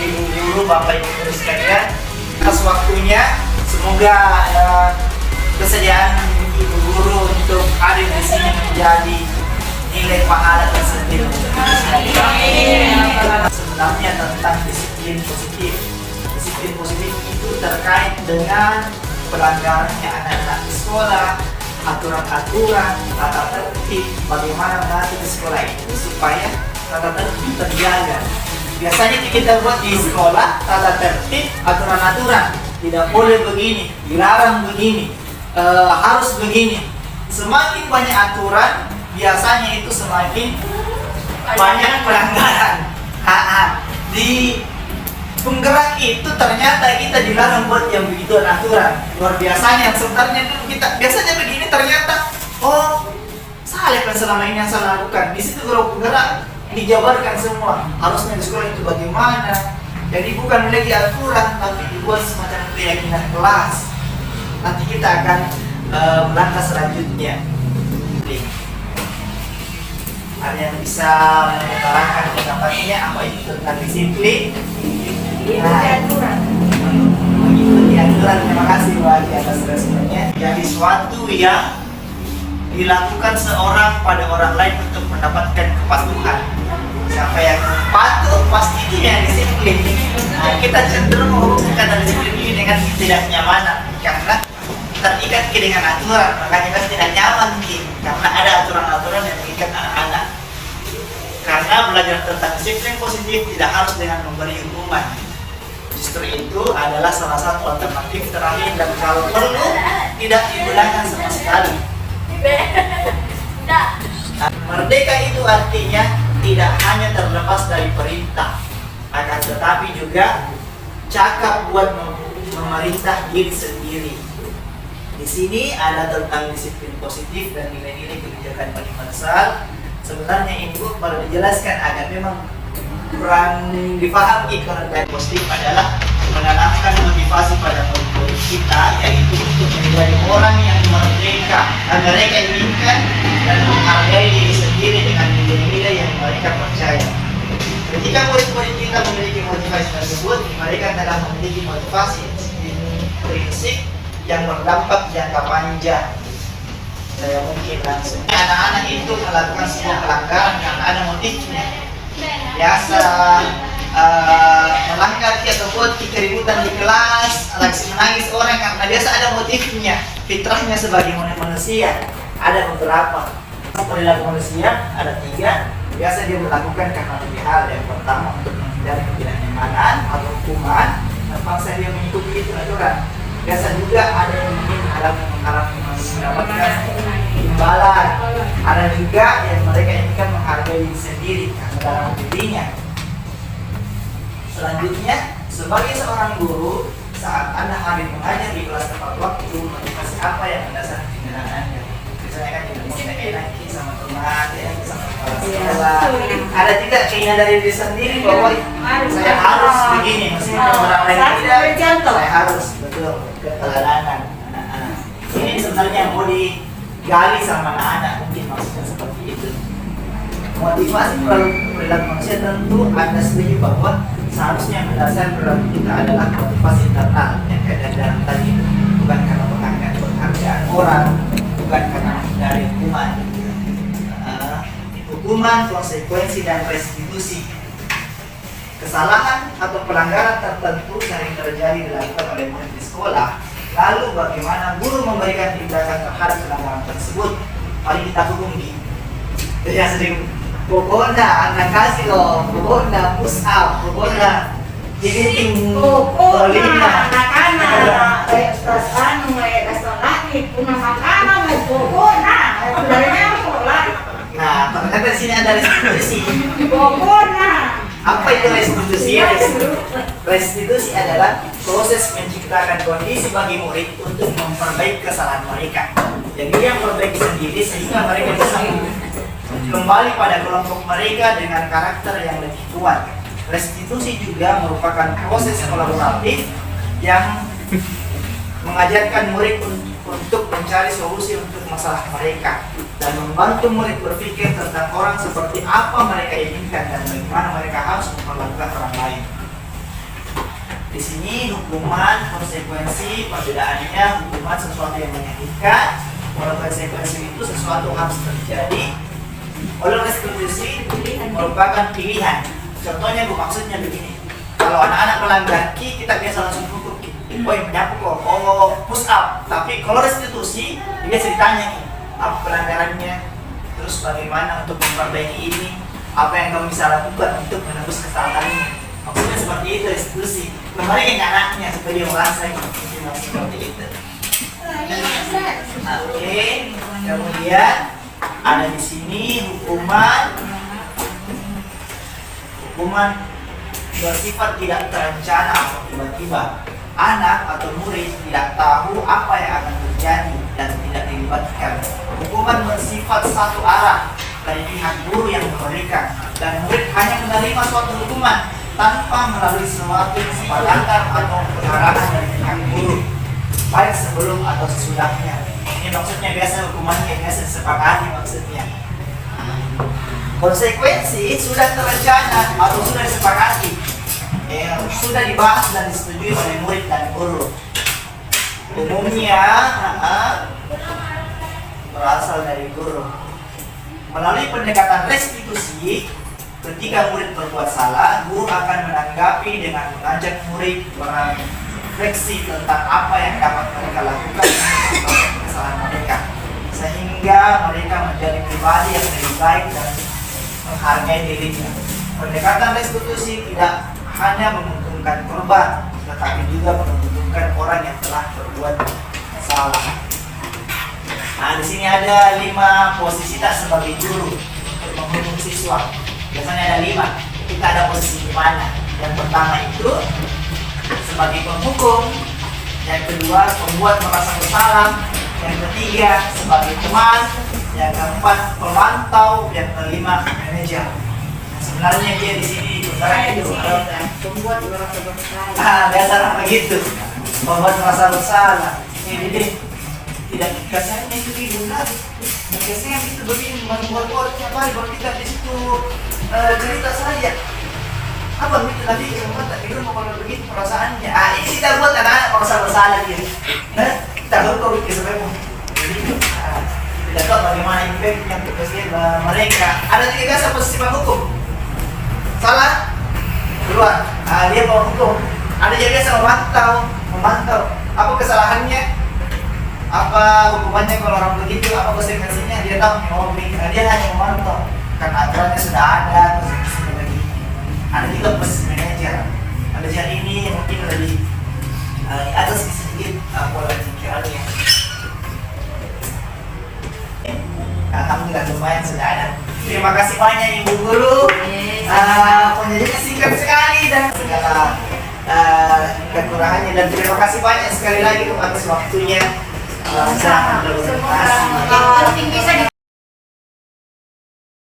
Ibu guru, Bapak Ibu guru sekalian, atas waktunya. Semoga kesediaan Ibu guru untuk hadir di sini menjadi nilai pahala tersendiri. Sebenarnya tentang disiplin positif. Disiplin positif itu terkait dengan pelanggarannya anak-anak di sekolah, aturan-aturan, tata tertib, bagaimana mengatur di sekolah itu supaya tata tertib terjaga. Biasanya kita buat di sekolah tata tertib, aturan-aturan, tidak boleh begini, dilarang begini, harus begini. Semakin banyak aturan, biasanya itu semakin banyak pelanggaran. Di penggerak itu ternyata kita dilarang buat yang begitu aturan. Luar biasanya, sebenarnya dulu kita biasanya begini, ternyata salah kan selama ini yang saya lakukan. Di situ kalau penggerak dijabarkan semua, harusnya di sekolah itu bagaimana. Jadi bukan lagi aturan, tapi dibuat semacam keyakinan kelas. Nanti kita akan melangkah selanjutnya. Ada yang bisa mengutarakan pendapatnya apa itu tentang disiplin? Mengikuti aturan. Terima kasih bagi atas responnya. Jadi suatu yang dilakukan seorang pada orang lain untuk mendapatkan kepatuhan. Siapa yang patuh pasti dia yang disiplin. Kita cenderung menghubungkan disiplin ini dengan ketidaknyamanan karena terikat dengan aturan, makanya kita tidak nyaman karena ada aturan-aturan yang mengikat anak-anak. Karena belajar tentang disiplin positif tidak harus dengan memberi hukuman. Justru itu adalah salah satu alternatif terakhir dan kalau perlu tidak digunakan sama sekali. Merdeka itu artinya tidak hanya terlepas dari perintah, akan tetapi juga cakap buat memerintah diri sendiri. Di sini ada tentang disiplin positif dan nilai-nilai kebijakan universal. Sebenarnya ini baru dijelaskan agar memang kurang dipahami. Kalau nilai positif adalah menanamkan motivasi pada murid kita, yaitu untuk menjadi orang yang merdeka agar mereka inginkan dan menghargai diri sendiri dengan nilai-nilai yang mereka percaya. Ketika murid-murid kita memiliki motivasi tersebut, mereka telah memiliki motivasi prinsip yang berdampak jangka panjang. Saya mungkin langsung anak-anak itu melakukan sebuah pelanggaran karena ada motifnya. Biasa melanggar atau buat keributan di kelas, lagi menangis orang karena biasa ada motifnya. Fitrahnya sebagai manusia ada beberapa. Perilaku manusia ada 3. Biasa dia melakukan karena 3 hal. Yang pertama untuk menghindari ketidaknyamanan atau hukuman, terpaksa dia mengikuti itu aturan. Biasa juga ada yang ingin menghalangi mendapatkan imbalan. Ada juga yang mereka inginkan menghargai diri sendiri karena dalam dirinya. Selanjutnya, sebagai seorang guru, saat Anda hadir mengajar di kelas tepat waktu, motivasi apa yang mendasari tindakan Anda? Misalnya kan tidak mau enak sama teman, sama kepala sekolah. Ada tidak keinginan dari diri sendiri bahwa saya harus begini, meskipun orang lain tidak, saya harus betul keteladanan. Ini sebenarnya mau digali sama anak-anak, mungkin maksudnya seperti itu. Motivasi perilaku manusia tentu Anda setuju bahwa seharusnya mendasar perilaku kita adalah motivasi internal yang ada dalam tadi, bukan karena penghargaan orang, bukan karena dari hukuman. Hukuman, konsekuensi, dan restitusi. Kesalahan atau pelanggaran tertentu sering terjadi dilakukan oleh murid di sekolah. Lalu bagaimana guru memberikan tindakan terhadap pelanggaran tersebut? Paling kita hukum di. Ya sering pokoknya anak kasih loh, pokoknya push up, pokoknya dibikin pokoknya anak-anak anu lagi punya makanan pokoknya sebenarnya sekolah. Nah, ternyata di sini ada restitusi. Pokoknya apa itu restitusi? Restitusi adalah proses menciptakan kondisi bagi murid untuk memperbaiki kesalahan mereka. Jadi dia memperbaiki sendiri sehingga mereka bisa kembali pada kelompok mereka dengan karakter yang lebih kuat. Restitusi juga merupakan proses kolaboratif yang mengajarkan murid untuk mencari solusi untuk masalah mereka dan membantu murid berpikir tentang orang seperti apa mereka inginkan dan bagaimana mereka harus memperlakukan orang lain. Di sini hukuman, konsekuensi, perbedaannya hukuman sesuatu yang menyakitkan, kalau konsekuensi itu sesuatu harus terjadi. Oleh restitusi merupakan pilihan. Contohnya bu, maksudnya begini. Kalau anak-anak melanggar ki, kita biasa langsung hukum ki. Oh menyapu kok, oh push up. Tapi kalau restitusi, dia biasa ditanya ki, apa pelanggarannya, terus bagaimana untuk memperbaiki ini, apa yang kamu bisa lakukan untuk menebus kesalahannya. Maksudnya seperti itu restitusi. Kembali ke anaknya supaya dia merasa seperti itu. Oke, kemudian ada di sini hukuman bersifat tidak terencana atau tiba-tiba. Anak atau murid tidak tahu apa yang akan terjadi dan tidak dilibatkan. Hukuman bersifat satu arah dari pihak guru yang memberikan, dan murid hanya menerima suatu hukuman tanpa melalui suatu kesepakatan atau pengarahan dari pihak guru, baik sebelum atau sesudahnya. Ini maksudnya biasa hukumannya biasa disepakati maksudnya. Konsekuensi sudah terencana atau sudah disepakati, sudah dibahas dan disetujui oleh murid dan guru. Umumnya berasal dari guru. Melalui pendekatan restitusi, ketika murid berbuat salah, guru akan menanggapi dengan mengajak murid berefleksi tentang apa yang dapat mereka lakukan untuk kesalahan mereka, sehingga mereka menjadi pribadi yang lebih baik dan menghargai dirinya. Pendekatan restitusi tidak hanya menguntungkan korban, tetapi juga menguntungkan orang yang telah berbuat salah. Nah, di sini ada 5 posisi tak sebagai guru untuk menghukum siswa. Biasanya ada 5. Kita ada posisi di mana? Yang pertama itu sebagai penghukum, yang kedua pembuat merasa bersalah, yang ketiga sebagai teman, yang keempat pemantau, yang kelima manajer. Sebenarnya dia di sini itu Pembuat merasa bersalah. biasa begitu. Pembuat merasa bersalah. Jadi tidak biasanya itu di benar. Biasanya itu begini membuat tiap hari baru kita di situ cerita saja. Apa itu tadi sempat tak tidur mau kalau begitu perasaannya. Ini kita buat anak-anak merasa bersalah dia. Kita tahu bikin sebagai tidak tahu bagaimana impact yang mereka. Ada 3 biasa posisi penghukum. Salah keluar, dia bawa hukum. Ada yang biasa memantau apa kesalahannya, apa hukumannya kalau orang begitu, apa konsekuensinya. Dia tahu, dia hanya memantau karena aturannya sudah ada, sudah begini. Ada juga posisi manajer. Manajer ini mungkin lebih di atas sedikit pola pikirannya. Alhamdulillah lumayan sudah ada. Terima kasih banyak Ibu Guru. Penjelasannya singkat sekali dan segala kekurangannya, dan terima kasih banyak sekali lagi atas waktunya. Sangat berterima kasih. Bisa